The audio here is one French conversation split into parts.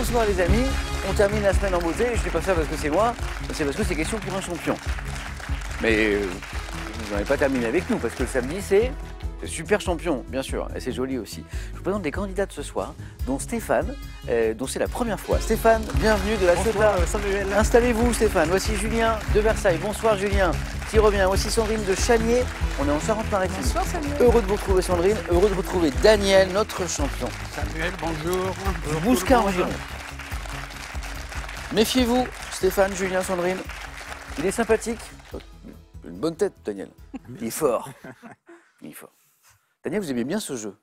Bonsoir les amis, on termine la semaine en beauté. Je ne dis pas ça parce que c'est moi, c'est parce que c'est question pour un champion. Mais vous n'en avez pas terminé avec nous parce que le samedi c'est le super champion, bien sûr, et c'est joli aussi. Je vous présente les candidats de ce soir, dont Stéphane, dont c'est la première fois. Stéphane, bienvenue de la Ciotat. Samuel. Installez-vous Stéphane, voici Julien de Versailles. Bonsoir Julien, qui revient. Voici Sandrine de Chanier, on est en Charente-Maritime. Bonsoir Samuel. Heureux de vous retrouver Sandrine, heureux de retrouver Daniel, notre champion. Samuel, bonjour. Bousquin en Gironde. Méfiez-vous, Stéphane, Julien, Sandrine. Il est sympathique. Une bonne tête, Daniel. Il est fort. Il est fort. Daniel, vous aimez bien ce jeu.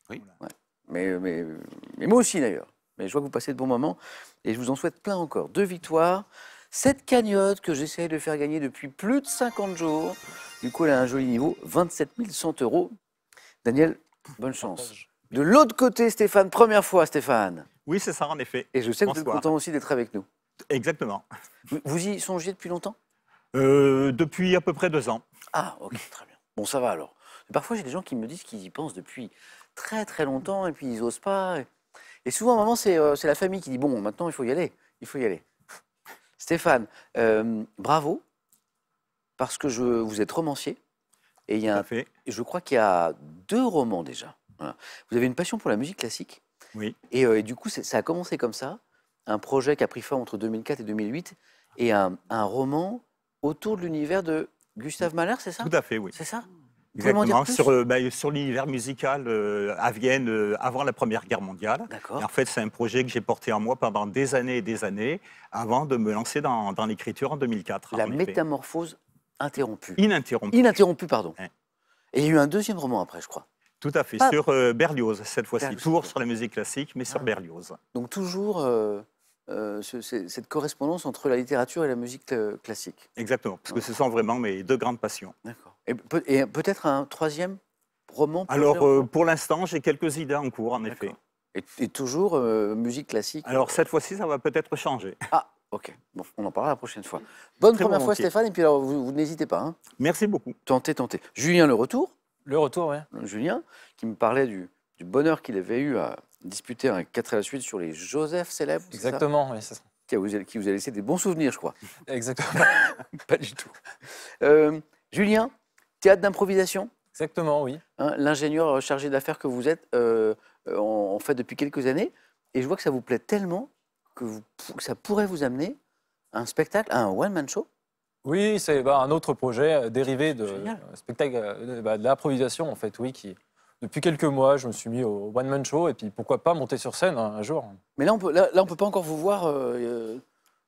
Oui. Ouais. Mais moi aussi, d'ailleurs. Mais je vois que vous passez de bons moments. Et je vous en souhaite plein encore. 2 victoires, 7 cagnottes que j'essaie de faire gagner depuis plus de 50 jours. Du coup, elle a un joli niveau, 27 100 €. Daniel, bonne chance. De l'autre côté, Stéphane, première fois, Stéphane. Oui, c'est ça, en effet. Et je sais que vous êtes Bonsoir. content aussi d'être avec nous. Exactement. Vous y songiez depuis longtemps? Depuis à peu près 2 ans. Ah, ok, très bien. Bon, ça va alors. Mais parfois, j'ai des gens qui me disent qu'ils y pensent depuis très très longtemps et puis ils n'osent pas. Et souvent, à un moment, c'est la famille qui dit bon, maintenant, il faut y aller. Il faut y aller. Stéphane, bravo, parce que vous êtes romancier. Et il y a Tout à fait. je crois qu'il y a 2 romans déjà. Voilà. Vous avez une passion pour la musique classique. Oui. Et du coup, ça a commencé comme ça. Un projet qui a pris forme entre 2004 et 2008. Et un roman autour de l'univers de Gustave Mahler, c'est ça? Tout à fait, oui. C'est ça? Vous pouvez m'en dire Exactement, plus? sur l'univers musical à Vienne avant la Première Guerre mondiale. D'accord. Et en fait, c'est un projet que j'ai porté en moi pendant des années et des années avant de me lancer dans l'écriture en 2004. La en effet. métamorphose interrompue. Ininterrompue. Ininterrompue, pardon. Ouais. Et il y a eu un deuxième roman après, je crois. Tout à fait, Pas- sur Berlioz cette fois-ci. Berlioz. Toujours sur la musique classique, mais sur Ah. Berlioz. Donc toujours cette correspondance entre la littérature et la musique classique. Exactement, parce que ce sont vraiment mes 2 grandes passions. D'accord. Et peut-être un troisième roman? Alors, projet en cours? pour l'instant, j'ai quelques idées en cours, en effet. D'accord. Et toujours musique classique? Alors, cette fois-ci, ça va peut-être changer. Ah, ok. Bon, on en parlera la prochaine fois. Bonne Très première fois, volontiers. Stéphane. Et puis alors, vous n'hésitez pas. Hein. Merci beaucoup. Tentez, tentez. Julien, le retour. Le retour, oui. Julien, qui me parlait du bonheur qu'il avait eu à disputer un 4 à la suite sur les Joseph célèbres. c'est ça Exactement, oui, c'est ça. Qui vous a laissé des bons souvenirs, je crois. Exactement. Pas du tout. Julien, théâtre d'improvisation, Exactement, oui. hein, l'ingénieur chargé d'affaires que vous êtes, en fait depuis quelques années. Et je vois que ça vous plaît tellement que ça pourrait vous amener à un spectacle, à un one-man show. Oui, c'est un autre projet dérivé de Génial. spectacle, de l'improvisation, en fait, oui. Depuis quelques mois, je me suis mis au one-man show, et puis pourquoi pas monter sur scène un jour. Mais là, on peut pas encore vous voir.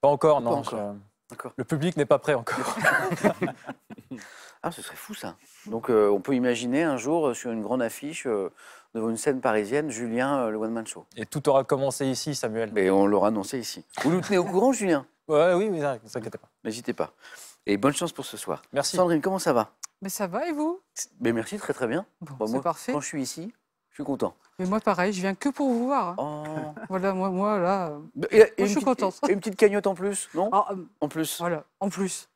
Pas encore, Pas non. encore. D'accord. Le public n'est pas prêt encore. Ah, ce serait fou ça. Donc on peut imaginer un jour sur une grande affiche devant une scène parisienne, Julien, le one-man show. Et tout aura commencé ici, Samuel. Mais on l'aura annoncé ici. Vous nous tenez au courant, Julien? Ouais, oui, ne vous inquiétez pas. N'hésitez pas. Et bonne chance pour ce soir. Merci. Sandrine, comment ça va? Mais ça va et vous? Mais merci, très très bien. Bon, Bon, c'est moi, parfait. quand je suis ici, je suis content. Mais moi pareil, je viens que pour vous voir. Hein. Oh. Voilà, moi là. Et je suis contente. Et une petite cagnotte en plus, non? Ah, En plus. voilà, en plus.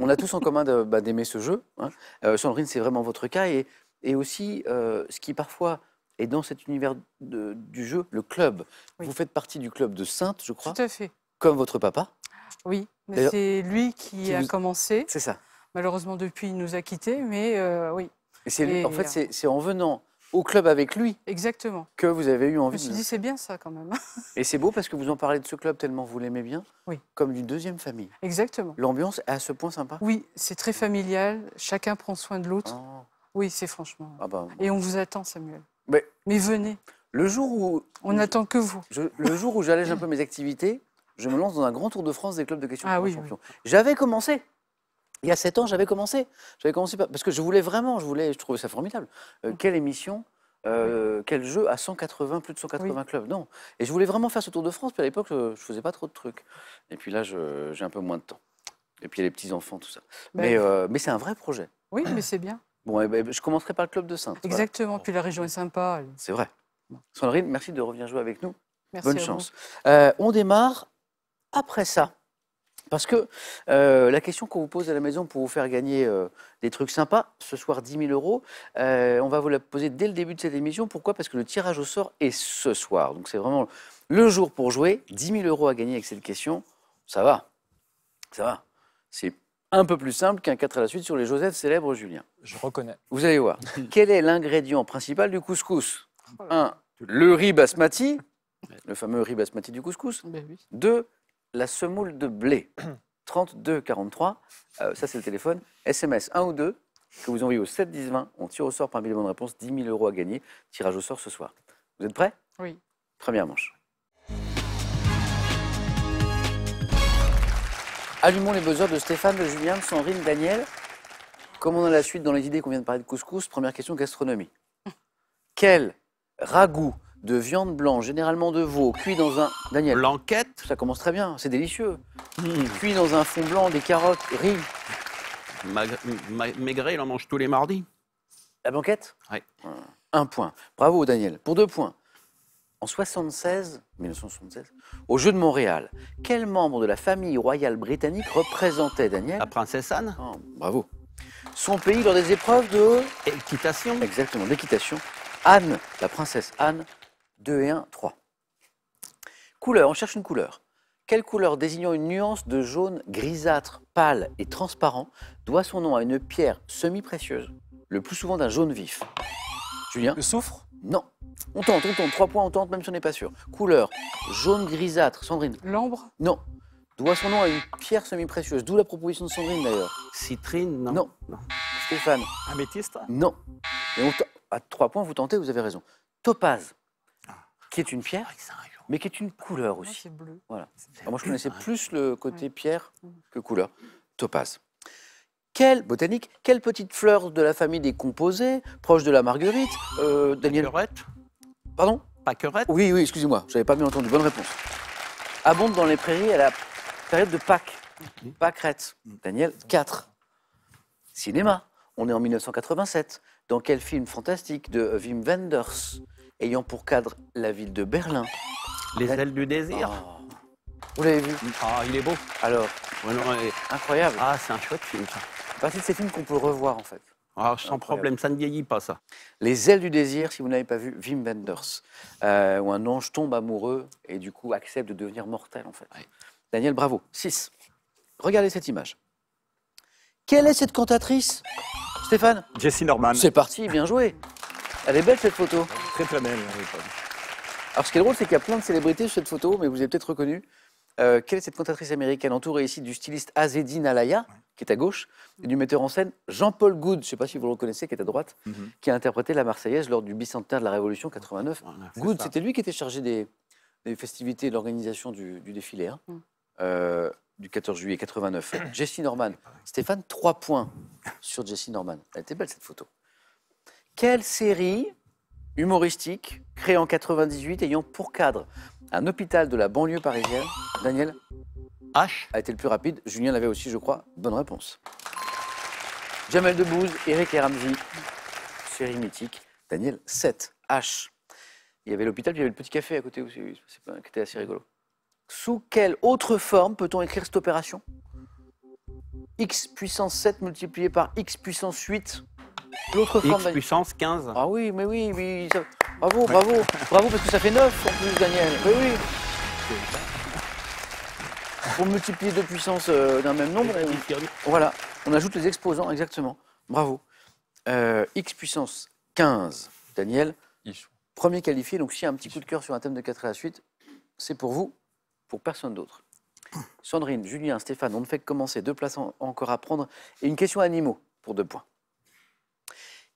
On a tous en commun d'aimer ce jeu. Hein. Sandrine, c'est vraiment votre cas. Et aussi, ce qui parfois est dans cet univers du jeu, le club. Oui. Vous faites partie du club de Sainte, je crois, Tout à fait. comme votre papa. Oui, mais D'ailleurs, c'est lui qui a vous- commencé. C'est ça. Malheureusement, depuis, il nous a quittés, mais oui, En fait, c'est en venant au club avec lui exactement. que vous avez eu Je me envie suis de... dit, c'est bien ça quand même. Et c'est beau parce que vous en parlez de ce club tellement vous l'aimez bien, Oui. comme d'une deuxième famille. Exactement. L'ambiance est à ce point sympa. Oui, c'est très familial, chacun prend soin de l'autre. Oh. Oui, c'est franchement. Ah bah, Et on vous attend, Samuel. mais Mais venez, le jour où on n'attend que vous. le jour où j'allège un peu mes activités, je me lance dans un grand tour de France des clubs de questions Ah pour un oui, champion. J'avais commencé. Il y a 7 ans, j'avais commencé. Parce que je voulais vraiment, je trouvais ça formidable. Quelle émission, quel jeu à 180, plus de 180 clubs. Non. Et je voulais vraiment faire ce tour de France. Puis à l'époque, je ne faisais pas trop de trucs. Et puis là, j'ai un peu moins de temps. Et puis il y a les petits-enfants, tout ça. Ben, Mais c'est un vrai projet. Oui, mais c'est bien. Bon, eh ben, je commencerai par le club de Sainte. Voilà. Exactement. Puis la région est sympa. C'est vrai. Sandrine, merci de revenir jouer avec nous. Merci Bonne à vous. chance. On démarre après ça. Parce que la question qu'on vous pose à la maison pour vous faire gagner des trucs sympas, ce soir 10 000 euros, on va vous la poser dès le début de cette émission. Pourquoi? Parce que le tirage au sort est ce soir. Donc c'est vraiment Le jour pour jouer, 10 000 euros à gagner avec cette question. Ça va. Ça va. C'est un peu plus simple qu'un 4 à la suite sur les Joseph célèbres, Julien. Je reconnais. Vous allez voir. Quel est l'ingrédient principal du couscous? 1. Le riz basmati, le fameux riz basmati du couscous. Ben oui. 2. La semoule de blé. 32 43. Ça, c'est le téléphone. SMS 1 ou 2 que vous envoyez au 7 10 20. On tire au sort parmi les bonnes réponses. 10 000 euros à gagner. Tirage au sort ce soir. Vous êtes prêts? Oui. Première manche. Allumons les buzzers de Stéphane, de Julien, de Sandrine, Daniel. Comme on a la suite dans les idées qu'on vient de parler de couscous, première question gastronomie. Quel ragoût de viande blanche, généralement de veau, cuit dans un... Daniel, Blanquette. ça commence très bien, c'est délicieux. Cuit dans un fond blanc, des carottes, riz. Maigret, il en mange tous les mardis. La banquette? Oui. 1 point. Bravo Daniel. Pour 2 points. En 1976, au Jeux de Montréal, quel membre de la famille royale britannique représentait Daniel? La princesse Anne. Oh, bravo. Son pays lors des épreuves de... Équitation. Exactement, d'équitation. Anne, la princesse Anne, 2 et 1, 3. Couleur, on cherche une couleur. Quelle couleur désignant une nuance de jaune grisâtre, pâle et transparent doit son nom à une pierre semi-précieuse, le plus souvent d'un jaune vif? Julien? Le soufre? Non. On tente, 3 points, on tente, même si on n'est pas sûr. Couleur, jaune grisâtre. Sandrine? L'ambre? Non. Doit son nom à une pierre semi-précieuse, d'où la proposition de Sandrine d'ailleurs. Citrine, non. Non. Stéphane? Améthyste? Non. Et à 3 points, vous tentez, vous avez raison. Topaze, qui est une pierre, mais qui est une couleur Moi, aussi. c'est bleu. Voilà. Alors moi, je connaissais plus le côté pierre que couleur. Topaze. Quelle botanique, quelle petite fleur de la famille des composés, proche de la marguerite, Daniel? Pâquerette. Pardon? Pâquerette. Oui, excusez-moi, je n'avais pas bien entendu. Bonne réponse. Abonde dans les prairies à la période de Pâques. Pâquerette. Daniel, 4. Cinéma. On est en 1987. Dans quel film fantastique de Wim Wenders, ayant pour cadre la ville de Berlin? Les ailes du désir. Oh. Vous l'avez vu? Ah, il est beau. Alors, Ouais, non, incroyable. ah, c'est un chouette film, ça. C'est partie de ces films qu'on peut revoir, en fait. Ah, sans problème, ça ne vieillit pas, ça. Les ailes du désir, si vous n'avez pas vu, Wim Wenders, où un ange tombe amoureux et du coup accepte de devenir mortel, en fait. Ouais. Daniel, bravo. 6. Regardez cette image. Quelle est cette cantatrice? Stéphane? Jessie Norman. C'est parti, bien joué. Elle est belle, cette photo. Très très belle. Alors, ce qui est drôle, c'est qu'il y a plein de célébrités sur cette photo, mais vous avez peut-être reconnu. Quelle est cette cantatrice américaine entourée ici du styliste Azzedine Alaya, qui est à gauche, et du metteur en scène Jean-Paul Goud, je ne sais pas si vous le reconnaissez, qui est à droite, qui a interprété la Marseillaise lors du bicentenaire de la Révolution 89. Voilà, c'est Goud, ça. c'était lui qui était chargé des festivités et de l'organisation du défilé, hein, du 14 juillet 89. Jessie Norman. Stéphane, 3 points sur Jessie Norman. Elle était belle, cette photo. Quelle série humoristique, créée en 98, ayant pour cadre un hôpital de la banlieue parisienne? Daniel H. a été le plus rapide. Julien l'avait aussi, je crois. Bonne réponse. Jamel Debbouze, Eric et Ramsey, série mythique. Daniel, 7. H. Il y avait l'hôpital, puis il y avait le petit café à côté aussi, qui était assez rigolo. Sous quelle autre forme peut-on écrire cette opération? X puissance 7 multiplié par X puissance 8. L'autre forme, X puissance 15. Ah oui, mais oui. Bravo, bravo, parce que ça fait 9 en plus, Daniel. Mais oui. Pour multiplier deux puissances d'un même nombre, voilà, on ajoute les exposants, exactement. Bravo. X puissance 15. Daniel, premier qualifié, donc s'il y a un petit coup de cœur sur un thème de 4 à la suite, c'est pour vous, pour personne d'autre. Sandrine, Julien, Stéphane, on ne fait que commencer. 2 places encore à prendre. Et une question animaux pour 2 points.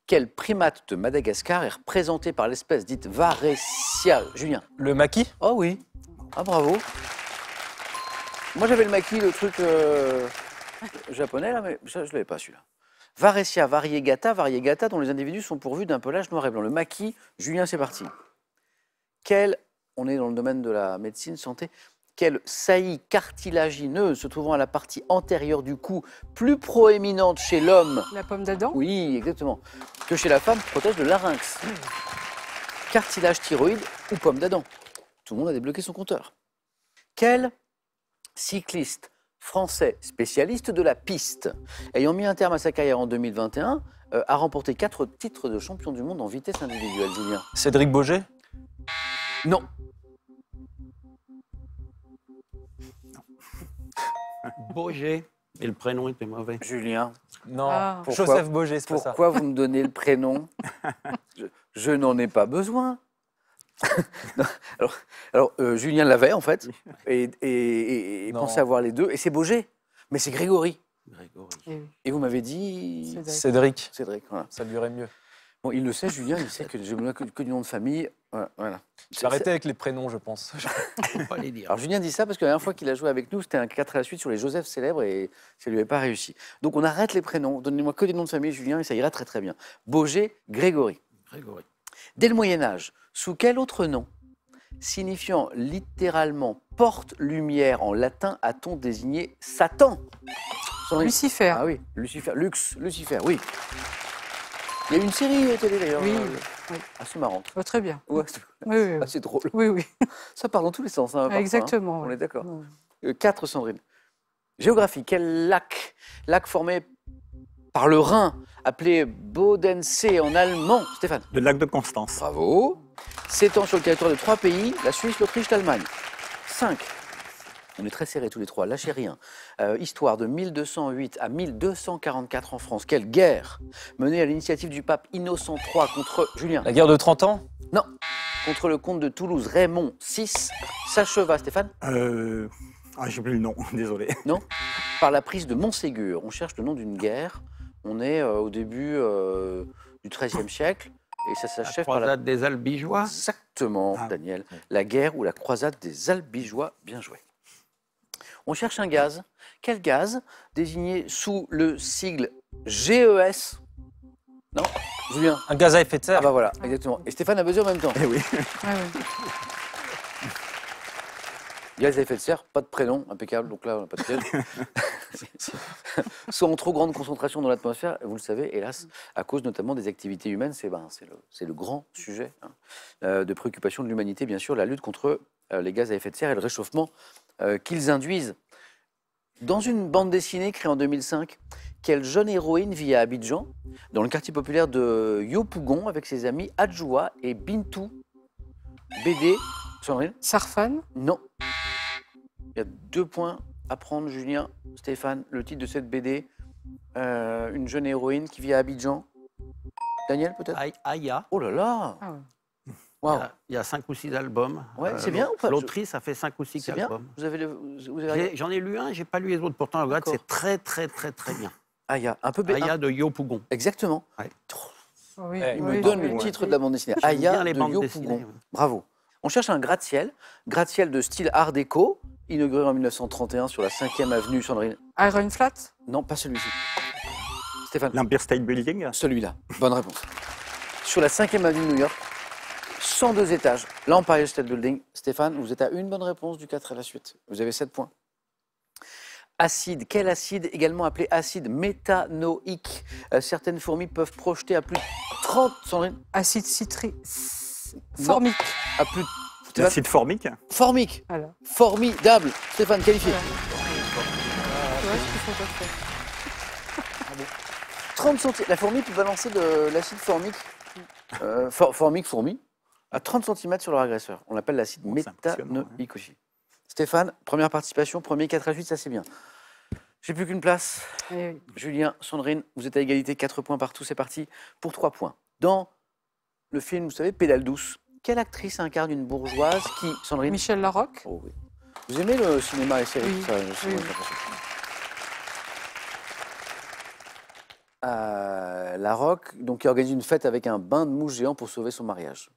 Quel primate de Madagascar est représenté par l'espèce dite Varesia? Julien? Le maquis? Oh oui. Ah bravo. Moi j'avais le maquis, le truc japonais là, mais ça, je ne l'avais pas celui-là. Varesia variegata, dont les individus sont pourvus d'un pelage noir et blanc. Le maquis, Julien, c'est parti. On est dans le domaine de la médecine, santé. Quelle saillie cartilagineuse se trouvant à la partie antérieure du cou, plus proéminente chez l'homme, La pomme d'Adam? oui, exactement, que chez la femme, protège le larynx? Cartilage thyroïde ou pomme d'Adam? Tout le monde a débloqué son compteur. Quel cycliste français spécialiste de la piste, ayant mis un terme à sa carrière en 2021, a remporté 4 titres de champion du monde en vitesse individuelle, Julien? Cédric Boget? Non. Boger. Et le prénom était mauvais. Julien, Non, Ah. Joseph Boger, c'est pas ça. pourquoi vous me donnez le prénom? Je n'en ai pas besoin. Non, Julien l'avait en fait, et Non. pensait avoir les deux, et c'est Boger, mais c'est Grégory. Grégory. Eh oui. Et vous m'avez dit Cédric. Cédric, Cédric. Voilà. ça lui irait mieux. Bon, il le sait, Julien, il sait que j'ai besoin que du nom de famille. Voilà. Arrêtez avec les prénoms, je pense. Faut pas les dire. Alors Julien dit ça parce que la dernière fois qu'il a joué avec nous, c'était un 4 à la suite sur les Joseph célèbres et ça lui avait pas réussi. Donc on arrête les prénoms, donnez-moi que des noms de famille, Julien, et ça ira très très bien. Boger, Grégory. Grégory. Dès le Moyen-Âge, sous quel autre nom, signifiant littéralement porte-lumière en latin, a-t-on désigné Satan? Sandrine. Lucifer. Ah oui, Lucifer, Lucifer, oui. Il y a eu une série télé d'ailleurs, Oui, oui. assez marrante. Oh, très bien. Ouais, Oui, oui, oui. assez drôle. Oui, oui. Ça part dans tous les sens. Hein, parfois, hein. Exactement. On oui. est d'accord. Oui. 4, Sandrine. Géographie, quel lac formé par le Rhin, appelé Bodensee en allemand? Stéphane. Le lac de Constance. Bravo. S'étend sur le territoire de 3 pays, la Suisse, l'Autriche, l'Allemagne. 5. On est très serrés tous les trois, lâchez rien. Histoire de 1208 à 1244 en France. Quelle guerre menée à l'initiative du pape Innocent III contre Julien? La guerre de 30 ans? Non. Contre le comte de Toulouse, Raymond VI, s'acheva, Stéphane? J'ai plus le nom, désolé. Non. Par la prise de Montségur. On cherche le nom d'une guerre. On est au début du XIIIe siècle et ça La s'achève par la... croisade des Albigeois. Exactement, Ah. Daniel. La guerre ou la croisade des Albigeois. Bien joué. On cherche un gaz. Quel gaz désigné sous le sigle GES? Non, Julien. Un gaz à effet de serre? Ah bah voilà, exactement. Et Stéphane a buzzé en même temps. Eh oui. Ah oui. Gaz à effet de serre, pas de prénom, impeccable, donc là on n'a pas de piège. Soit en trop grande concentration dans l'atmosphère, vous le savez, hélas, à cause notamment des activités humaines, c'est le grand sujet de préoccupation de l'humanité, bien sûr, la lutte contre les gaz à effet de serre et le réchauffement qu'ils induisent. Dans une bande dessinée créée en 2005, quelle jeune héroïne vit à Abidjan, dans le quartier populaire de Yopougon, avec ses amis Adjoua et Bintou? BD, Sandrine? Sarfan. Non. Il y a 2 points à prendre, Julien, Stéphane. Le titre de cette BD, une jeune héroïne qui vit à Abidjan. Daniel, peut-être? Aya. Oh là là. Ah ouais. Waouh. Il y a 5 ou 6 albums. Ouais, c'est bien ou pas? L'autrice a fait 5 ou 6 C'est bien. albums. Vous avez regardé J'en ai lu un, j'ai pas lu les autres. Pourtant, regarde, D'accord. c'est très, très, très, très bien. Aya, un peu Aya de Yopougon. Exactement. Oui, Il oui, me donne oui, le oui. titre de la bande dessinée. J'aime Aya bien les de bandes Yopougon. dessinées, ouais. Bravo. On cherche un gratte-ciel de style art déco, inauguré en 1931 sur la 5e avenue Sandrine. Iron Flat. Non, pas celui-ci. Stéphane. L'Empire State Building. Celui-là, bonne réponse. Sur la 5e avenue de New York, 102 étages, l'Empire State Building. Stéphane, vous êtes à une bonne réponse du 4 à la suite. Vous avez 7 points. Acide, quel acide, également appelé acide méthanoïque? Certaines fourmis peuvent projeter à plus de 30, Sandrine, Acide citrique. Non. Formique. à plus de... Stéphane, L'acide formique. formique, Voilà. formidable. Stéphane, qualifié. Tu vois ce qu'il faut pas faire. 30 centimes. La fourmi peut balancer de l'acide formique, fourmi, à 30 cm sur leur agresseur. On l'appelle l'acide Oh, c'est impressionnant, méthanoïque aussi. Stéphane, première participation, premier 4 à 8, ça c'est bien. J'ai plus qu'une place. Eh oui. Julien, Sandrine, vous êtes à égalité, 4 points partout, c'est parti pour 3 points. Dans le film, vous savez, Pédale douce, quelle actrice incarne une bourgeoise qui, Sandrine? Michel Larocque. Oh oui. Vous aimez le cinéma et les séries? Oui, Ça, oui, j'ai oui. l'impression. Larocque, donc, qui organise une fête avec un bain de mouche géant pour sauver son mariage.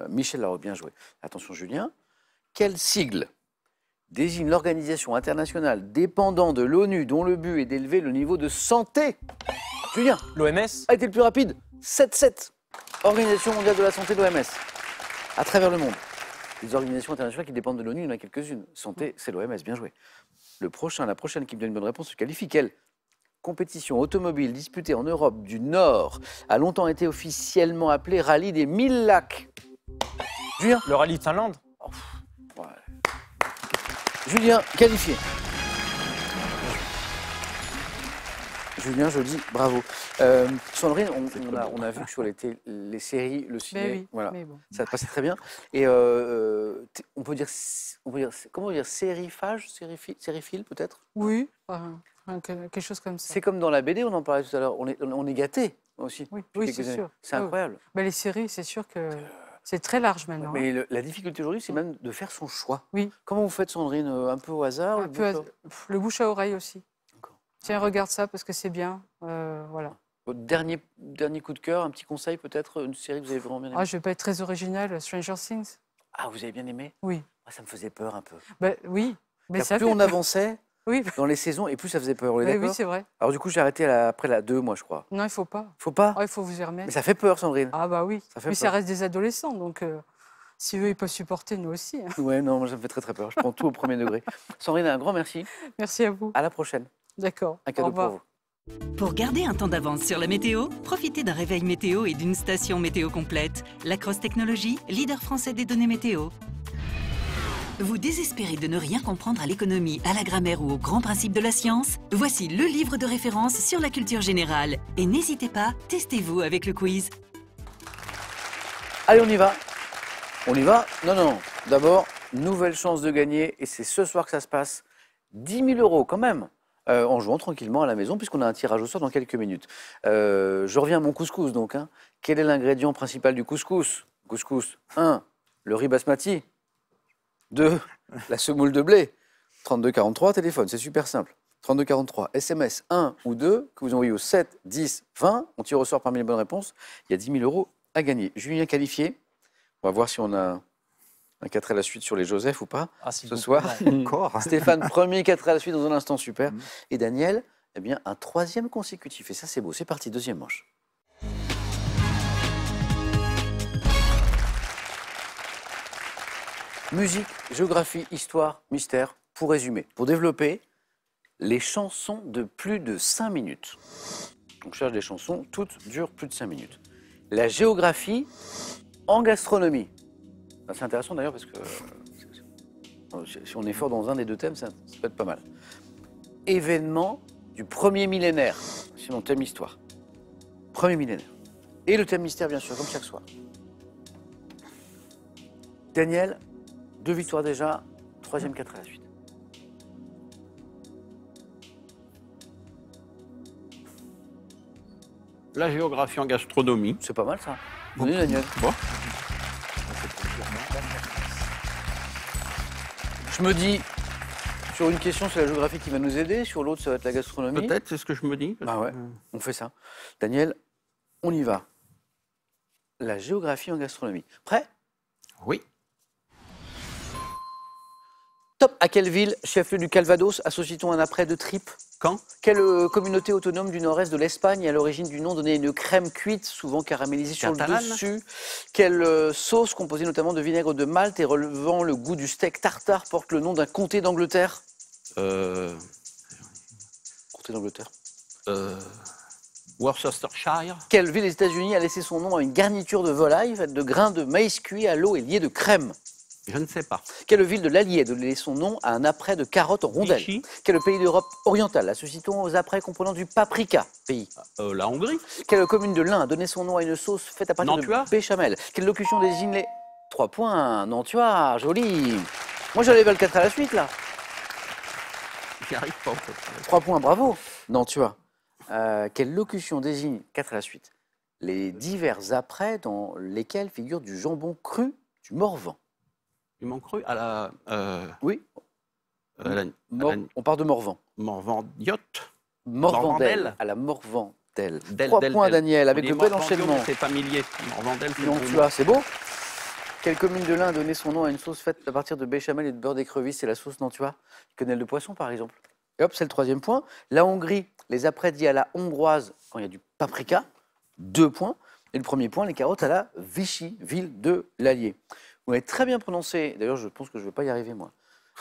Michel Larocque, bien joué. Attention, Julien. Quel sigle désigne l'organisation internationale dépendant de l'ONU dont le but est d'élever le niveau de santé? Julien L'OMS? a été le plus rapide. 7-7. Organisation mondiale de la santé, l'OMS. À travers le monde. Les organisations internationales qui dépendent de l'ONU, il y en a quelques-unes. Santé, c'est l'OMS, bien joué. La prochaine qui me donne une bonne réponse se qualifie. Quelle compétition automobile disputée en Europe du Nord a longtemps été officiellement appelée Rallye des 1000 lacs? Julien? Le rallye de Finlande? Ouais. Julien, qualifié. Julien, je dis bravo. Sandrine, on a vu que sur les séries, le ciné, Mais oui, voilà, mais bon. ça passait très bien. Et on peut dire, comment dire, sériephile peut-être. Oui, quelque chose comme ça. C'est comme dans la BD, on en parlait tout à l'heure. On est gâté aussi. Oui, depuis oui, quelques c'est années. sûr. C'est Oui, oui. incroyable. Mais les séries, c'est sûr que c'est très large maintenant. hein. Mais la difficulté aujourd'hui, c'est même de faire son choix. Oui. Comment vous faites, Sandrine? Un peu au hasard? Un peu le bouche à oreille aussi. D'accord. Tiens, regarde ça parce que c'est bien. Voilà. Votre dernier coup de cœur, un petit conseil peut-être, une série que vous avez vraiment bien aimée? Ah, je vais pas être très originale. Stranger Things. Ah, vous avez bien aimé? Oui. Ah, ça me faisait peur un peu. Ben, oui. Mais Car ça plus fait on peur. avançait Oui. dans les saisons, et plus ça faisait peur. On est Ben d'accord? oui, c'est vrai. Alors du coup, j'ai arrêté après la 2, moi, je crois. Non, il faut pas. Faut pas? Oh, il faut vous y remettre. Mais ça fait peur, Sandrine. Ah bah oui. Ça fait Mais ça peur. reste des adolescents, donc si eux ils peuvent supporter, nous aussi. hein. Ouais, non, moi, ça me fait très très peur. Je prends tout au premier degré. Sandrine, un grand merci. Merci à vous. À la prochaine. D'accord. Un Au cadeau revoir. pour vous. Pour garder un temps d'avance sur la météo, profitez d'un réveil météo et d'une station météo complète. Lacrosse Technologies, leader français des données météo. Vous désespérez de ne rien comprendre à l'économie, à la grammaire ou aux grands principes de la science? Voici le livre de référence sur la culture générale. Et n'hésitez pas, testez-vous avec le quiz. Allez, on y va. On y va? Non, non. D'abord, nouvelle chance de gagner, et c'est ce soir que ça se passe. 10 000 euros quand même, en jouant tranquillement à la maison, puisqu'on a un tirage au sort dans quelques minutes. Je reviens à mon couscous, donc. Hein. Quel est l'ingrédient principal du couscous? Couscous, 1, le riz basmati. 2, la semoule de blé. 3243, téléphone, c'est super simple. 3243, SMS 1 ou 2, que vous envoyez au 7, 10, 20. On tire au sort parmi les bonnes réponses. Il y a 10 000 euros à gagner. Julien qualifié. On va voir si on a un 4 à la suite sur les Joseph ou pas Ah, s'il ce vous soir. plaît. Encore. Stéphane, premier 4 à la suite dans un instant, super. Et Daniel, eh bien, un 3e consécutif. Et ça, c'est beau. C'est parti, deuxième manche. Musique, géographie, histoire, mystère, pour résumer, pour développer les chansons de plus de 5 minutes. On cherche des chansons, toutes durent plus de 5 minutes. La géographie en gastronomie. Ben, c'est intéressant d'ailleurs parce que si on est fort dans un des deux thèmes, ça peut être pas mal. Événement du premier millénaire. C'est mon thème histoire. Premier millénaire. Et le thème mystère, bien sûr, comme chaque soir. Daniel, 2 victoires déjà, 3e 4 à la suite. La géographie en gastronomie. C'est pas mal ça. Bonne nuit, Daniel. Bon. Je me dis, sur une question, c'est la géographie qui va nous aider, sur l'autre, ça va être la gastronomie. Peut-être, c'est ce que je me dis. Bah ouais, on fait ça. Daniel, on y va. La géographie en gastronomie. Prêt? Oui. Top. À quelle ville, chef-lieu du Calvados, associe-t-on un après de tripes? Quand? Quelle communauté autonome du nord-est de l'Espagne est à l'origine du nom donné à une crème cuite, souvent caramélisée sur Catalane. le dessus? Quelle sauce, composée notamment de vinaigre de Malte et relevant le goût du steak tartare, porte le nom d'un comté d'Angleterre? Comté d'Angleterre. Worcestershire. Quelle ville des États-Unis a laissé son nom à une garniture de volaille faite de grains de maïs cuits à l'eau et liés de crème? Je ne sais pas. Quelle ville de l'Allier a donné son nom à un apprêt de carottes en rondelles? Vichy. Quel pays d'Europe orientale associe-t-on aux apprêts comprenant du paprika? Pays. La Hongrie. Quelle commune de l'Ain a donné son nom à une sauce faite à partir Nantua. de béchamel? Quelle locution désigne les... 3 points, Nantua, joli. Moi j'allais vers le 4 à la suite là. J'y arrive pas. En fait. 3 points, bravo. Nantua. Quelle locution désigne, 4 à la suite, les divers apprêts dans lesquels figure du jambon cru du Morvan? Ils m'ont cru à la. Oui, à la on part de Morvan. Morvandiotte. Morvandel, Morvandel. à la Morvandel. Del, 3 del, points, del. Daniel, On avec dit le bel Morvandio, enchaînement. mais c'est familier. Morvandel, c'est Donc le tu nom. as, c'est beau. Quelle commune de l'Ain a donné son nom à une sauce faite à partir de béchamel et de beurre d'écrevisse? C'est la sauce Nantua, quenelle de poisson par exemple. Et hop, c'est le 3e point. La Hongrie, les apprêts dits à la hongroise quand il y a du paprika, 2 points. Et le premier point, les carottes à la Vichy, ville de l'Allier. Vous avez très bien prononcé, d'ailleurs je pense que je ne vais pas y arriver moi,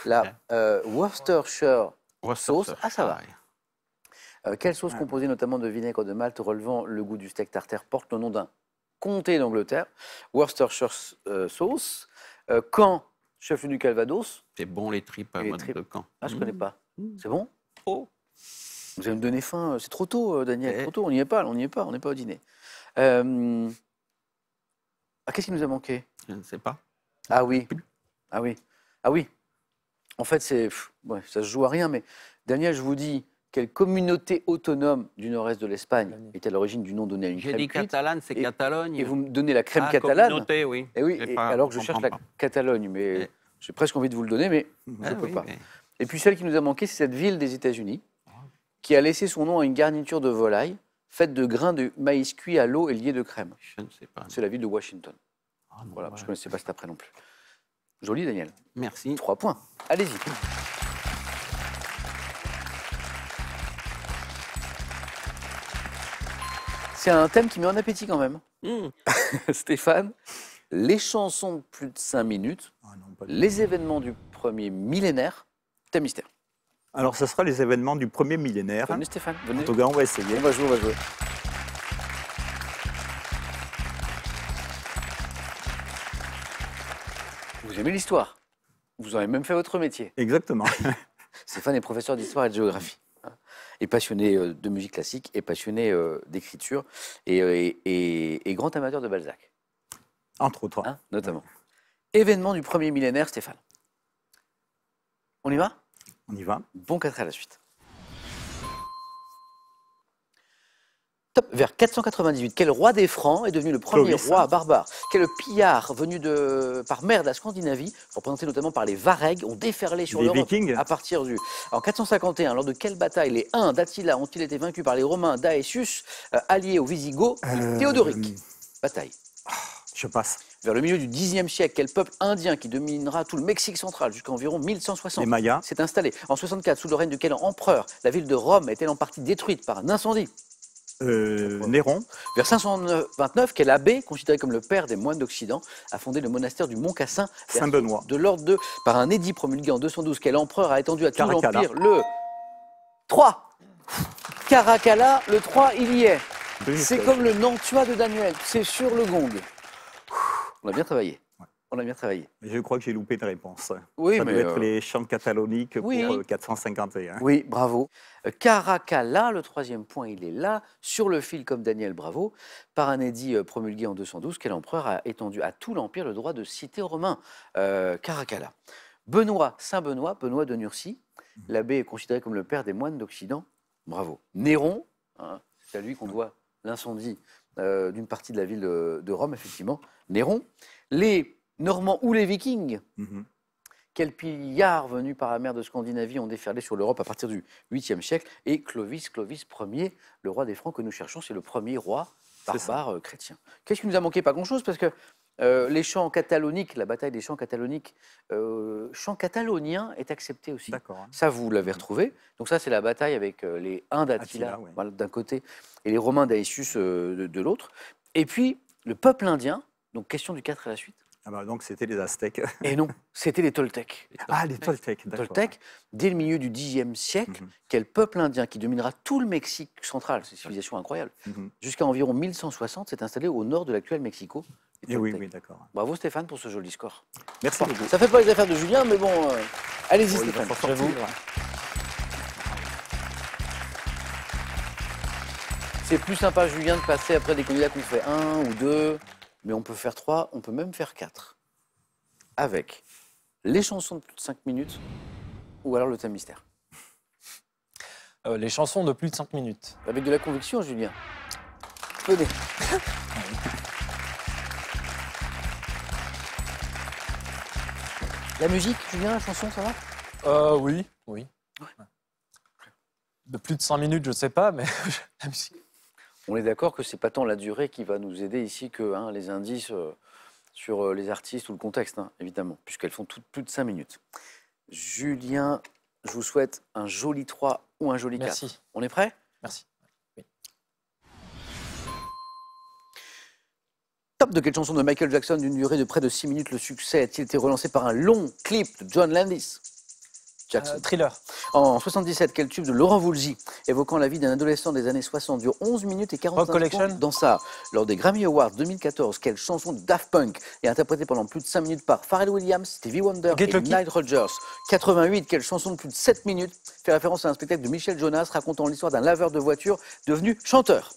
la Worcestershire sauce. Ah ça va. Quelle sauce composée notamment de vinaigre de Malte relevant le goût du steak tartare porte le nom d'un comté d'Angleterre? Worcestershire sauce. Caen, chef-lieu du Calvados. C'est bon les tripes à Les mode tripes. de Caen. Ah, je ne connais pas. C'est bon? Oh. Vous allez me donner faim, c'est trop tôt, Daniel, Eh. trop tôt, on n'y est pas, on n'est pas au dîner. Qu'est-ce qui nous a manqué? Je ne sais pas. Ah oui, ah oui, ah oui. En fait, ouais, ça se joue à rien, mais Daniel, je vous dis, quelle communauté autonome du nord-est de l'Espagne est à l'origine du nom donné à une J'ai crème dit cuite, catalane, c'est et- Catalogne. et vous me donnez la crème Ah, catalane. communauté, oui. Et oui, J'ai et pas- alors que je je cherche la comprends Catalogne, mais Eh. j'ai presque envie de vous le donner, mais je Ah ne peux oui, pas. mais- Et puis celle qui nous a manqué, c'est cette ville des États-Unis, qui a laissé son nom à une garniture de volaille faite de grains de maïs cuits à l'eau et liés de crème. Je ne sais pas. C'est la ville de Washington. Ah, non, Voilà, ouais. je ne connaissais pas cet après non plus. Joli, Daniel. Merci. 3 points. Allez-y. C'est un thème qui met en appétit quand même. Mmh. Stéphane, les chansons de plus de 5 minutes, Ah non, pas du les événements du premier millénaire, thème mystère. tout. Alors, ce sera les événements du premier millénaire. Venez Stéphane, En venez. tout cas, on va essayer. On va jouer, on va jouer. Vous aimez l'histoire? Vous en avez même fait votre métier. Exactement. Stéphane est professeur d'histoire et de géographie. Et passionné de musique classique, et passionné d'écriture, et grand amateur de Balzac, Entre autres. hein, notamment. Événement du premier millénaire, Stéphane. On y va? On y va. Bon 4 à la suite. Top. Vers 498, quel roi des Francs est devenu le premier Clovis. roi barbare? Quel pillard venu par mer de la Scandinavie, représenté notamment par les Varegs, ont déferlé sur Les l'Europe Vikings. à partir du... En 451, lors de quelle bataille les Huns d'Attila ont-ils été vaincus par les Romains d'Aetius, alliés aux Visigoths, Théodoric? Bataille. Je passe. Vers le milieu du Xe siècle, quel peuple indien qui dominera tout le Mexique central jusqu'à environ 1160 Les Mayas. s'est installé? En 64, sous le règne de quel empereur la ville de Rome est-elle en partie détruite par un incendie? Néron. Vers 529, quel abbé, considéré comme le père des moines d'Occident, a fondé le monastère du Mont Cassin, Saint-Benoît. de l'ordre de, par un édit promulgué en 212, quel empereur a étendu à tout Caracalla. l'Empire le 3. Caracalla, le 3, il y est. C'est comme le Nantua de Daniel, c'est sur le gong. On a bien travaillé. On a bien travaillé. Je crois que j'ai loupé une réponse. Oui, Ça mais doit être les chants cataloniques oui. pour 451. Oui, bravo. Caracalla, le 3e point, il est là, sur le fil comme Daniel, bravo. Par un édit promulgué en 212, quel empereur a étendu à tout l'Empire le droit de citer aux Romains? Caracalla. Benoît, Saint Benoît, Benoît de Nursie. L'abbé est considéré comme le père des moines d'Occident. Bravo. Néron, hein, c'est à lui qu'on doit l'incendie d'une partie de la ville de Rome, effectivement. Néron. Les Normands ou les Vikings, Mhm. quels pillards venus par la mer de Scandinavie ont déferlé sur l'Europe à partir du 8e siècle. Et Clovis Ier, le roi des Francs que nous cherchons, c'est le premier roi C'est ça. barbare chrétien. Qu'est-ce qui nous a manqué? Pas grand-chose, parce que les chants cataloniques, la bataille des chants cataloniques, chant catalonien est accepté aussi. D'accord. hein. Ça, vous l'avez retrouvé. Donc ça, c'est la bataille avec les Huns d'Attila, Attila, ouais. voilà, d'un côté, et les Romains d'Aetius de l'autre. Et puis, le peuple indien, donc question du 4 à la suite. Ah bah, donc c'était les Aztèques. Et non, c'était les Toltecs. Ah, les Toltecs, d'accord. Toltecs, dès le milieu du Xe siècle, Mhm. quel peuple indien qui dominera tout le Mexique central, c'est une civilisation incroyable, Mhm. jusqu'à environ 1160, s'est installé au nord de l'actuel Mexico. les Et oui, Toltecs. oui, d'accord. Bravo Stéphane pour ce joli score. Merci Bon, beaucoup. ça fait pas les affaires de Julien, mais bon, allez-y Oh, il va Stéphane. s'en sortir. C'est plus sympa Julien de passer après des candidats qu'on fait 1 ou 2, mais on peut faire 3, on peut même faire 4. Avec les chansons de plus de 5 minutes ou alors le thème mystère. Les chansons de plus de 5 minutes. Avec de la conviction, Julien. Venez. La musique, Julien, la chanson, ça va? Oui. De plus de 5 minutes, je ne sais pas, mais la musique. On est d'accord que c'est pas tant la durée qui va nous aider ici que les indices sur les artistes ou le contexte, évidemment, puisqu'elles font toutes plus de 5 minutes. Julien, je vous souhaite un joli 3 ou un joli 4. Merci. On est prêt? Merci. Top de quelle chanson de Michael Jackson d'une durée de près de 6 minutes le succès a-t-il été relancé par un long clip de John Landis? Jackson. Thriller. En 77, quel tube de Laurent Voulzy, évoquant la vie d'un adolescent des années 60, dure 11 minutes et 45 Rock Collection. secondes dans ça. Lors des Grammy Awards 2014, quelle chanson de Daft Punk est interprétée pendant plus de 5 minutes par Pharrell Williams, Stevie Wonder Get et Lucky. Nile Rodgers. 88, quelle chanson de plus de 7 minutes fait référence à un spectacle de Michel Jonas racontant l'histoire d'un laveur de voitures devenu chanteur.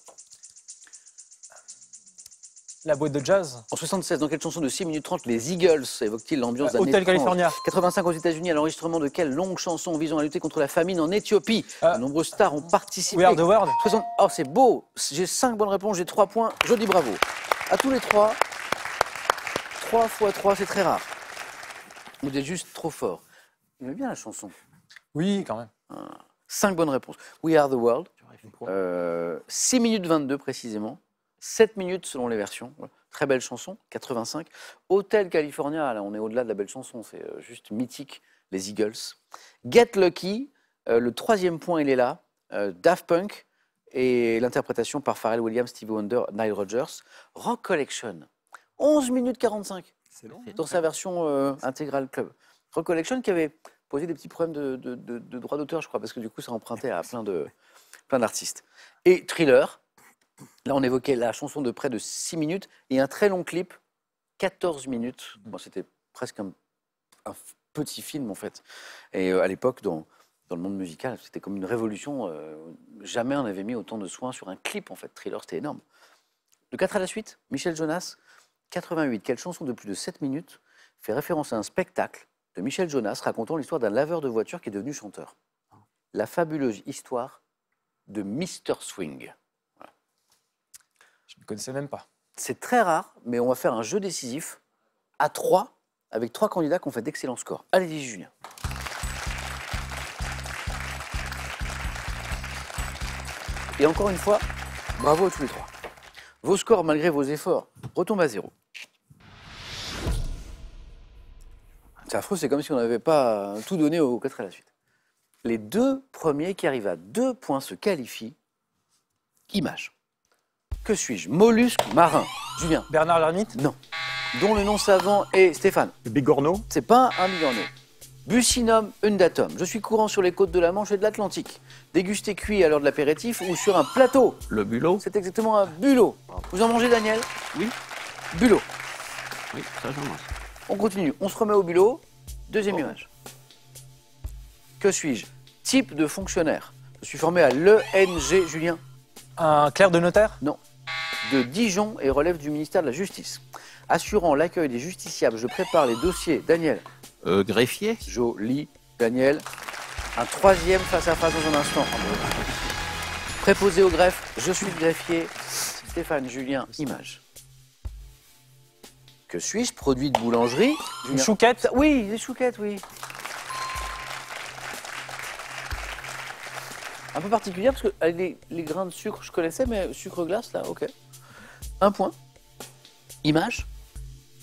La boîte de jazz. En 76, dans quelle chanson de 6 minutes 30 les Eagles évoquent-ils l'ambiance d'années Hotel 30? California. 85 aux États-Unis, à l'enregistrement de quelle longue chanson visant à lutter contre la famine en Éthiopie? Ah. De nombreuses stars ont participé. We Are the World. 60... Oh, c'est beau. J'ai 5 bonnes réponses, j'ai 3 points. Je dis bravo. À tous les 3. 3 fois 3, c'est très rare. Vous êtes juste trop fort. Il aime bien la chanson. Oui, quand même. 5 bonnes réponses. We Are the World. 6 minutes 22 précisément. 7 minutes selon les versions. Voilà. Très belle chanson, 85. Hotel California, là on est au-delà de la belle chanson, c'est juste mythique, les Eagles. Get Lucky, le 3e point il est là. Daft Punk et l'interprétation par Pharrell Williams, Stevie Wonder, Nile Rodgers. Rock Collection, 11 minutes 45 C'est long. dans sa version intégrale club. Rock Collection qui avait posé des petits problèmes de droit d'auteur, je crois, parce que du coup ça empruntait à plein d'artistes. Et Thriller. Là, on évoquait la chanson de près de 6 minutes et un très long clip, 14 minutes. Bon, c'était presque un petit film, en fait. Et à l'époque, dans le monde musical, c'était comme une révolution. Jamais on n'avait mis autant de soins sur un clip, en fait. Thriller, c'était énorme. De 4 à la suite, Michel Jonas, 88. Quelle chanson de plus de 7 minutes fait référence à un spectacle de Michel Jonas racontant l'histoire d'un laveur de voiture qui est devenu chanteur? La fabuleuse histoire de Mr. Swing. Je ne connaissais même pas. C'est très rare, mais on va faire un jeu décisif à 3, avec 3 candidats qui ont fait d'excellents scores. Allez-y, Julien. Et encore une fois, bravo à tous les 3. Vos scores, malgré vos efforts, retombent à 0. C'est affreux, c'est comme si on n'avait pas tout donné aux 4 à la suite. Les 2 premiers qui arrivent à 2 points se qualifient. Image. Que suis-je? Mollusque marin. Julien. Bernard Lhermitte. Non. Dont le nom savant est Stéphane. Le bigorneau. C'est pas un bigorneau. Buccinum undatum. Je suis courant sur les côtes de la Manche et de l'Atlantique. Dégusté cuit à l'heure de l'apéritif ou sur un plateau. Le bulot. C'est exactement un bulot. Vous en mangez, Daniel? Oui. Bulot. Oui, ça j'en mange. On continue. On se remet au bulot. Deuxième image. Que suis-je? Type de fonctionnaire. Je suis formé à l'ENG, Julien. Un clerc de notaire. Non. De Dijon et relève du ministère de la Justice. Assurant l'accueil des justiciables, je prépare les dossiers. Daniel. Greffier. Joli. Daniel. Un 3e face-à-face dans un instant. Préposé au greffe, je suis le greffier. Stéphane, Julien, image. Que suis-je? Produit de boulangerie. Une Julien. chouquette. Oui, des chouquettes, oui. Un peu particulière parce que avec les grains de sucre, je connaissais, mais sucre glace, là, ok. 1 point. Image.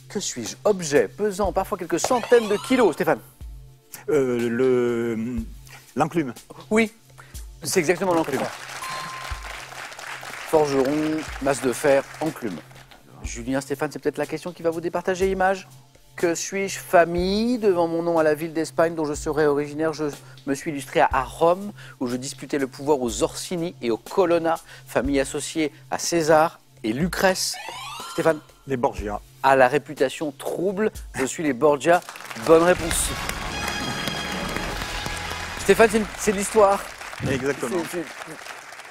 Que suis-je? Objet pesant parfois quelques centaines de kilos, Stéphane. L'enclume. Oui, c'est exactement l'enclume. Forgeron, masse de fer, enclume. Julien, Stéphane, c'est peut-être la question qui va vous départager. Image. Que suis-je? Famille. Devant mon nom à la ville d'Espagne dont je serais originaire, je me suis illustré à Rome, où je disputais le pouvoir aux Orsini et aux Colonna, famille associée à César et Lucrèce. Stéphane? Les Borgia. À la réputation trouble, je suis les Borgia. Bonne réponse. Stéphane, c'est de l'histoire. Exactement.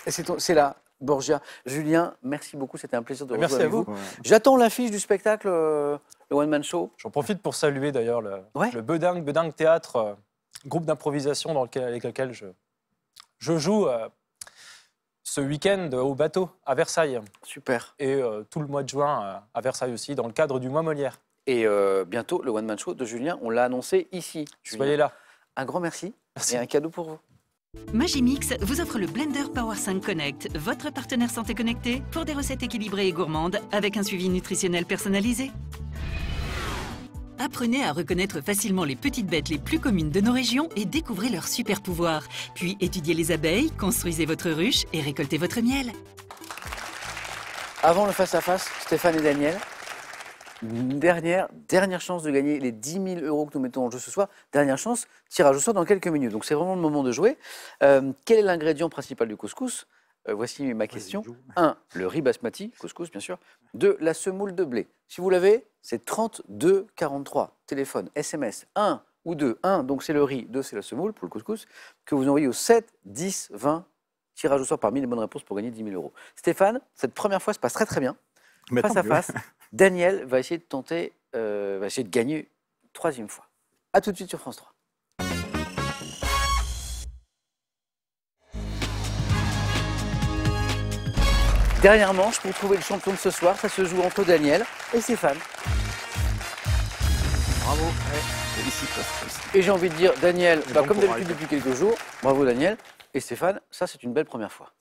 C'est là, Borgia. Julien, merci beaucoup, c'était un plaisir de Merci rejouer avec à vous. vous. J'attends l'affiche du spectacle, le One Man Show. J'en profite pour saluer d'ailleurs le Bedingue Théâtre, groupe d'improvisation avec lequel je joue ce week-end au bateau à Versailles. Super. Et tout le mois de juin à Versailles aussi, dans le cadre du mois Molière. Et bientôt, le One Man Show de Julien, on l'a annoncé ici. Julien. Soyez là. Un grand merci. Merci. Et un cadeau pour vous. Magimix vous offre le Blender Power 5 Connect, votre partenaire santé connecté pour des recettes équilibrées et gourmandes avec un suivi nutritionnel personnalisé. Apprenez à reconnaître facilement les petites bêtes les plus communes de nos régions et découvrez leurs super pouvoirs. Puis étudiez les abeilles, construisez votre ruche et récoltez votre miel. Avant le face-à-face, Stéphane et Daniel, Une dernière chance de gagner les 10 000 euros que nous mettons en jeu ce soir. Dernière chance, tirage au sort dans quelques minutes. Donc c'est vraiment le moment de jouer. Quel est l'ingrédient principal du couscous? Voici ma question. 1. Le riz basmati, couscous bien sûr. 2. La semoule de blé. Si vous l'avez, c'est 32 43. Téléphone, SMS, 1 ou 2. 1, donc c'est le riz. 2, c'est la semoule pour le couscous. Que vous envoyez au 7, 10, 20. Tirage au sort parmi les bonnes réponses pour gagner 10 000 euros. Stéphane, cette première fois se passe très très bien. Mais Face tant à mieux. face, Daniel va essayer de tenter, va essayer de gagner une troisième fois. A tout de suite sur France 3. Dernière manche pour trouver le champion de ce soir. Ça se joue entre Daniel et Stéphane. Bravo. Félicitations. Et j'ai envie de dire, Daniel, Et bah, bon comme courage. d'habitude depuis quelques jours, bravo Daniel. Et Stéphane, ça c'est une belle première fois.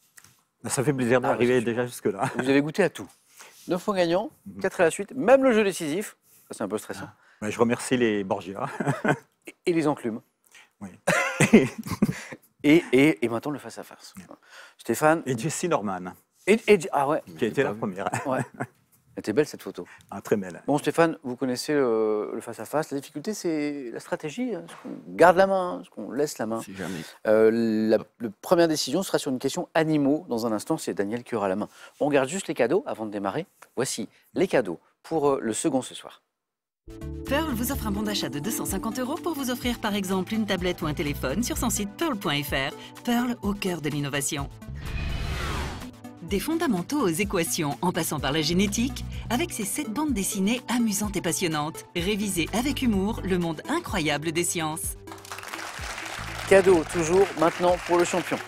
Ça fait plaisir Ah, d'arriver c'est déjà jusque-là. Vous avez goûté à tout. 9 fois gagnants, 4 à la suite, même le jeu décisif. Ça c'est un peu stressant. Ouais, je remercie les Borgia. Et les enclumes. Oui. Et maintenant le face-à-face. Stéphane. Et Jessie Norman, Ah ouais, qui a été la première. ouais. Elle était belle cette photo. Ah, très belle. Bon Stéphane, vous connaissez le face-à-face. La difficulté c'est la stratégie. Est-ce qu'on garde la main, est-ce qu'on laisse la main? Si jamais. La première décision sera sur une question animaux. Dans un instant, c'est Daniel qui aura la main. On regarde juste les cadeaux avant de démarrer. Voici les cadeaux pour le second ce soir. Pearl vous offre un bon d'achat de 250 € pour vous offrir par exemple une tablette ou un téléphone sur son site pearl.fr. Pearl au cœur de l'innovation. Des fondamentaux aux équations en passant par la génétique, avec ses 7 bandes dessinées amusantes et passionnantes. Révisez avec humour le monde incroyable des sciences. Cadeau toujours maintenant pour le champion.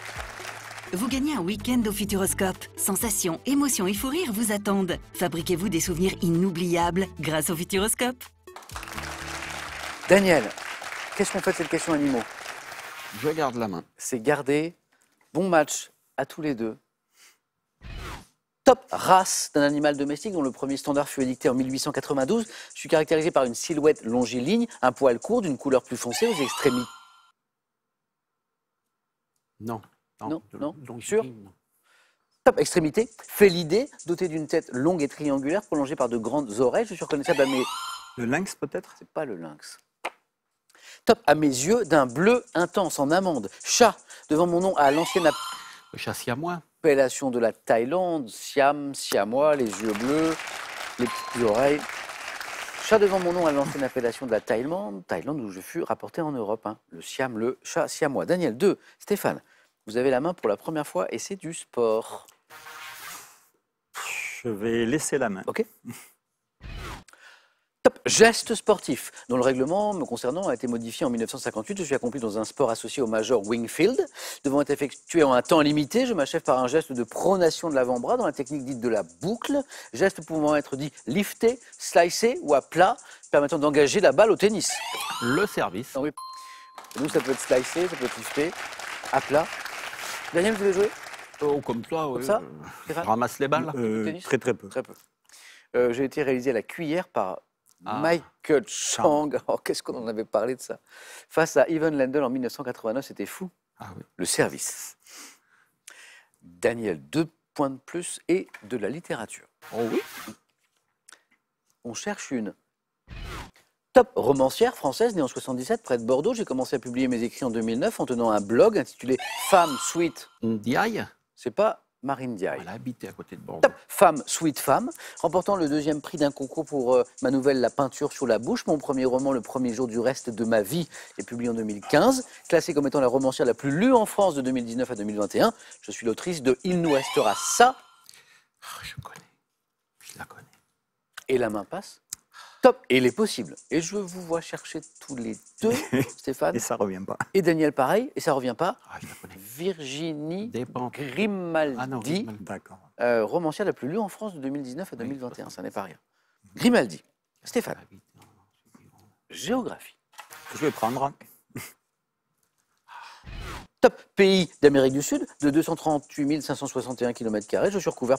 Vous gagnez un week-end au Futuroscope. Sensations, émotions et fou rire vous attendent. Fabriquez-vous des souvenirs inoubliables grâce au Futuroscope. Daniel, qu'est-ce qu'on fait de cette question animaux? Je garde la main. C'est garder. Bon match à tous les deux. Top race d'un animal domestique dont le premier standard fut édicté en 1892. Je suis caractérisé par une silhouette longiligne, un poil court, d'une couleur plus foncée aux extrémités. Non. Non, non, Donc, sûr non. Top extrémité, félidé, doté d'une tête longue et triangulaire, prolongée par de grandes oreilles. Je suis reconnaissable à mes... Le lynx, peut-être? C'est pas le lynx. Top à mes yeux, d'un bleu intense en amande. Chat, devant mon nom à l'ancienne Le chat siamois. appellation de la Thaïlande, Siam, Siamois, les yeux bleus, les petites oreilles. Chat devant mon nom à l'ancienne appellation de la Thaïlande, Thaïlande où je fus rapporté en Europe. Hein. Le Siam, le chat siamois. Daniel, 2. Stéphane, vous avez la main pour la première fois et c'est du sport. Je vais laisser la main. Ok. Top geste sportif, dont le règlement me concernant a été modifié en 1958. Je suis accompli dans un sport associé au Major Wingfield. Devant être effectué en un temps limité, je m'achève par un geste de pronation de l'avant-bras dans la technique dite de la boucle. Geste pouvant être dit lifté, slicé ou à plat, permettant d'engager la balle au tennis. Le service. Ah oui. Nous, ça peut être slicé, ça peut être lifté, à plat. Daniel, vous voulez jouer? Oh, comme toi, Comme oui. ça Je Stéphane ramasse les balles. tennis Très très peu. Très peu. J'ai été réalisé à la cuillère par Ah. Michael Chang. Oh, qu'est-ce qu'on en avait parlé de ça? Face à Evan Lendl en 1989, c'était fou. Ah oui. Le service. Daniel, 2 points de plus et de la littérature. Oh oui. On cherche une top romancière française née en 77 près de Bordeaux. J'ai commencé à publier mes écrits en 2009 en tenant un blog intitulé Femme Sweet. Ndiaye. C'est pas Marine Diaye. Elle a habité à côté de Bordeaux. Top Femme, Sweet Femme, remportant le 2e prix d'un concours pour ma nouvelle La peinture sur la bouche. Mon premier roman, Le premier jour du reste de ma vie, est publié en 2015. Classée comme étant la romancière la plus lue en France de 2019 à 2021. Je suis l'autrice de Il nous restera ça. Ah, je connais. Je la connais. Et la main passe. Top. Et il est possible. Et je vous vois chercher tous les deux, Stéphane Et ça revient pas. et Daniel pareil. Et ça revient pas. Ah, je la connais. Virginie Dépend. Grimaldi. Ah non, Grimaldi. D'accord. Romancière la plus lue en France de 2019 à 2021, ça n'est pas rien. Grimaldi. Stéphane, Elle habite en- géographie. Je vais prendre. Top pays d'Amérique du Sud, de 238 561 km². Je suis recouvert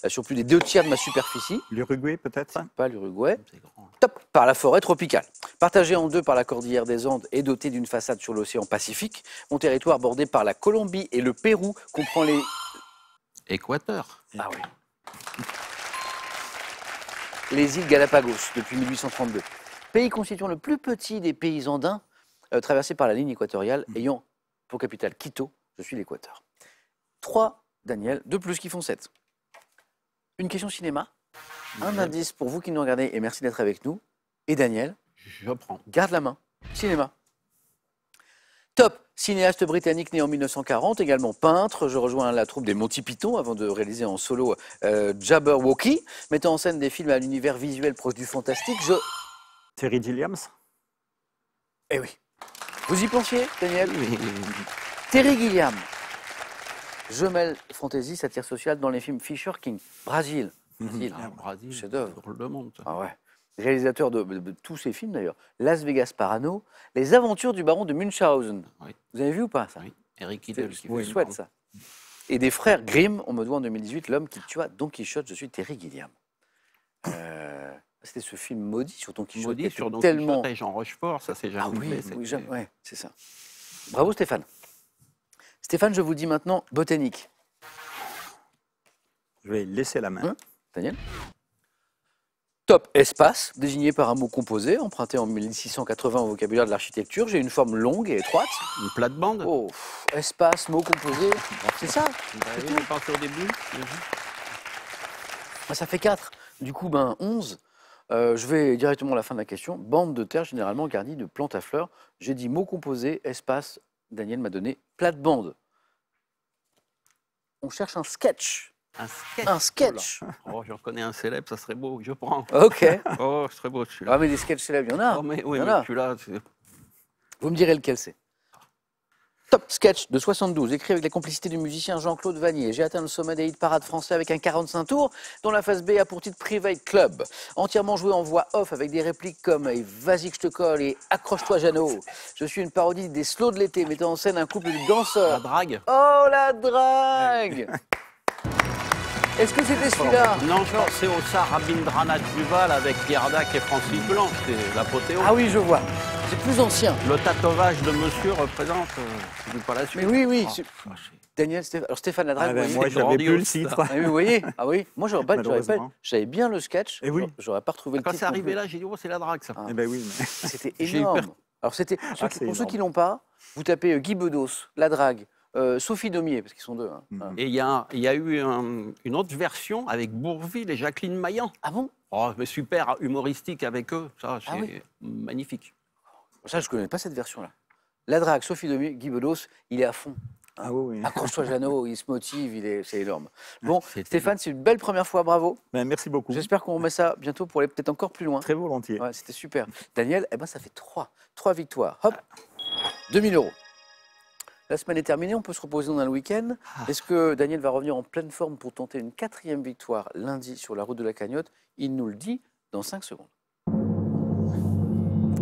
sur plus des 2 tiers de ma superficie. L'Uruguay, peut-être? Pas l'Uruguay. C'est grand. Top par la forêt tropicale. Partagé en deux par la cordillère des Andes et doté d'une façade sur l'océan Pacifique, mon territoire bordé par la Colombie et le Pérou comprend les... Équateur. Ah oui. les îles Galapagos depuis 1832. Pays constituant le plus petit des pays andins, traversé par la ligne équatoriale, ayant pour capitale Quito, je suis l'Équateur. 3, Daniel, 2 plus qui font 7. Une question cinéma, un indice pour vous qui nous regardez et merci d'être avec nous. Et Daniel, Je prends. garde la main, cinéma. Top, cinéaste britannique né en 1940, également peintre. Je rejoins la troupe des Monty Python avant de réaliser en solo Jabberwocky, mettant en scène des films à l'univers visuel proche du fantastique. Terry Gilliams. Eh oui. Vous y pensiez, Daniel? Oui, Terry Gilliam. Je mêle fantasy, satire sociale dans les films Fisher King. Brésil. Brésil. Brésil, Chef-d'œuvre. drôle de monde. Ça. Ah ouais. Réalisateur de tous ces films d'ailleurs. Las Vegas Parano, Les aventures du baron de Munchausen. Oui. Vous avez vu ou pas ça? Oui. Eric C'est Idle qui je fait souhaite le ça. Et des frères Grimm, on me doit en 2018 L'homme qui tua Don Quichotte, je suis Terry Gilliam. C'était ce film maudit sur Don Quichotte. Maudit qui sur était Don tellement... Quichotte et Jean Rochefort, ça c'est jamais Ah oui, fait, oui, c'était- jamais. Ouais, c'est ça. Bravo Stéphane. Stéphane, je vous dis maintenant botanique. Je vais laisser la main. Hein Daniel? Top, espace, désigné par un mot composé, emprunté en 1680 au vocabulaire de l'architecture. J'ai une forme longue et étroite. Une plate-bande. Oh, espace, mot composé, c'est ça. Vous avez pensé au début Ça fait 4. Du coup, 11. Je vais directement à la fin de la question. Bande de terre généralement garnie de plantes à fleurs. J'ai dit mot composé, espace. Daniel m'a donné plate-bande. On cherche un sketch. Un sketch. Un sketch. Oh, je reconnais un célèbre, ça serait beau, je prends. Ok. Oh, ce serait beau celui-là. Ah, mais des sketchs célèbres, il y en a. Oh, mais, oui, il y en mais a. celui-là, c'est- Vous me direz lequel c'est. Top sketch de 72, écrit avec la complicité du musicien Jean-Claude Vanier. J'ai atteint le sommet des hit parades français avec un 45 tours, dont la phase B a pour titre Private Club. Entièrement joué en voix off avec des répliques comme « Vas-y que je te colle » et « Accroche-toi Jeannot ». Je suis une parodie des slows de l'été, mettant en scène un couple de la danseurs. drague. Oh la drague. Est-ce que c'était celui-là? Non, je pensais au Tsar Rabindranath Duval avec Pierre Dac et Francis Blanc, c'est l'apothéose. Ah oui, je vois. C'est plus ancien. Le tatouage de monsieur représente, je dis pas la suite. Mais oui, oui. Oh, c'est- ça, c'est- Daniel, alors Stéphane la drague, Ah ben, vous moi, voyez. j'avais plus le grandiose, ça. titre. Ah oui, vous voyez. Ah oui. Moi, j'aurais pas, Malheureusement. j'avais bien le sketch. Eh oui. J'aurais pas retrouvé le Quand titre. c'est non arrivé plus. là, j'ai dit, oh, c'est la drague, ça. Ah. Eh ben oui, mais... C'était J'ai eu énorme. peur. Alors, c'était, Ah, c'est pour ceux qui énorme. l'ont pas, vous tapez Guy Bedos, La Drague, Sophie Daumier, parce qu'ils sont deux. Hein. Voilà. Et il y a eu une autre version avec Bourvil et Jacqueline Maillan. Ah bon? Oh, mais super humoristique avec eux, ça, c'est Ah oui. magnifique. Ça, je connais pas cette version-là. La Drague, Sophie Daumier, Guy Bedos, il est à fond. Ah oui, oui. Accroche-toi Jeannot, il se motive, c'est énorme. Bon, c'est- Stéphane, c'est une belle première fois, bravo. Ben, merci beaucoup. J'espère qu'on remet ça bientôt pour aller peut-être encore plus loin. Très volontiers. Ouais, c'était super. Daniel, eh ben, ça fait 3 victoires. Hop, 2000 €. La semaine est terminée, on peut se reposer dans le week-end. Est-ce que Daniel va revenir en pleine forme pour tenter une 4e victoire lundi sur la route de la Cagnotte? Il nous le dit dans 5 secondes.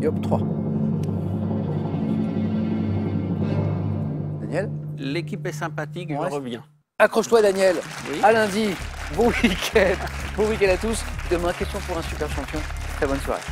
Et hop, 3. Daniel, L'équipe est sympathique, je Ouais. reviens. accroche-toi Daniel. Oui. À lundi. Bon week-end. Bon week-end à tous. Demain, question pour un super champion. Très bonne soirée.